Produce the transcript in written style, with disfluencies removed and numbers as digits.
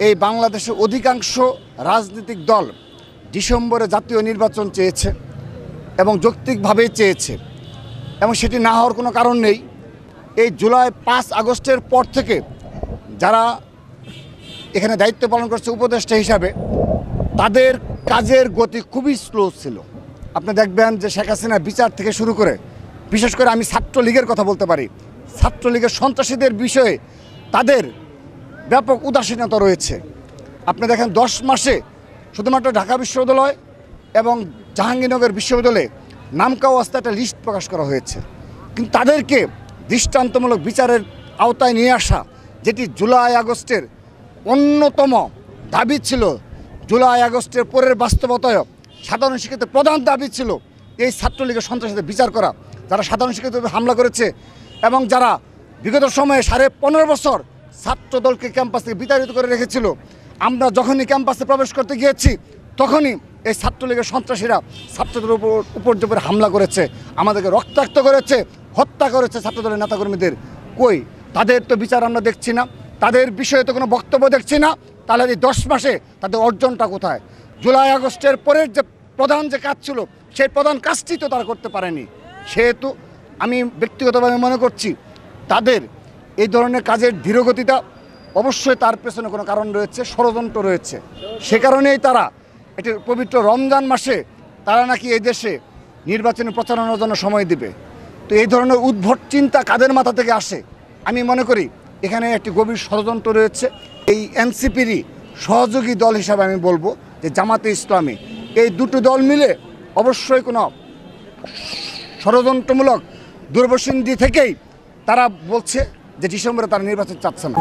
এই বাংলাদেশের অধিকাংশ রাজনৈতিক দল ডিসেম্বরে জাতীয় নির্বাচন চেয়েছে এবং যৌক্তিকভাবেই চেয়েছে, এবং সেটি না হওয়ার কোনো কারণ নেই। এই জুলাই 5 আগস্টের পর থেকে যারা এখানে দায়িত্ব পালন করছে উপদেষ্টা হিসাবে, তাদের কাজের গতি খুবই স্লো ছিল। আপনি দেখবেন যে শেখ হাসিনা বিচার থেকে শুরু করে, বিশেষ করে আমি ছাত্রলীগের কথা বলতে পারি, ছাত্রলীগের সন্ত্রাসীদের বিষয়ে তাদের ব্যাপক উদাসীনতা রয়েছে। আপনি দেখেন 10 মাসে শুধুমাত্র ঢাকা বিশ্ববিদ্যালয় এবং জাহাঙ্গীরনগর বিশ্ববিদ্যালয়ে নামকাওয়াস্তে একটা লিস্ট প্রকাশ করা হয়েছে, কিন্তু তাদেরকে দৃষ্টান্তমূলক বিচারের আওতায় নিয়ে আসা, যেটি জুলাই আগস্টের অন্যতম দাবি ছিল, জুলাই আগস্টের পরের বাস্তবতায় সাধারণ শিক্ষার্থীর প্রধান দাবি ছিল এই ছাত্রলীগের সন্ত্রাসীদের বিচার করা, যারা সাধারণ শিক্ষার্থীদের হামলা করেছে এবং যারা বিগত সময়ে 15.5 বছর ছাত্রদলকে ক্যাম্পাস থেকে বিতাড়িত করে রেখেছিল। আমরা যখনই ক্যাম্পাসে প্রবেশ করতে গিয়েছি তখনই এই ছাত্রলীগের সন্ত্রাসীরা ছাত্রদের উপর জোরে হামলা করেছে, আমাদেরকে রক্তাক্ত করেছে, হত্যা করেছে ছাত্রদলের নেতাকর্মীদের। কই তাদের তো বিচার আমরা দেখছি না, তাদের বিষয়ে তো কোনো বক্তব্য দেখছি না। তাহলে এই 10 মাসে তাদের অর্জনটা কোথায়? জুলাই আগস্টের পরের যে প্রধান যে কাজ ছিল, সেই প্রধান কাজটি তো তারা করতে পারেনি। সেহেতু আমি ব্যক্তিগতভাবে মনে করছি তাদের এই ধরনের কাজের ধীরগতিটা অবশ্যই তার পেছনে কোনো কারণ রয়েছে, ষড়যন্ত্র রয়েছে। সে কারণেই তারা এটি পবিত্র রমজান মাসে তারা নাকি এই দেশে নির্বাচনী প্রচারণার জন্য সময় দিবে। তো এই ধরনের উদ্ভট চিন্তা কাদের মাথা থেকে আসে? আমি মনে করি এখানে একটি গভীর ষড়যন্ত্র রয়েছে। এই এনসিপিরই সহযোগী দল হিসাবে আমি বলবো যে জামাতে ইসলামী, এই দুটো দল মিলে অবশ্যই কোনো ষড়যন্ত্রমূলক দুর্বসিন্ধি থেকেই তারা বলছে যে ডিসেম্বরে তারা নির্বাচন চাচ্ছে না।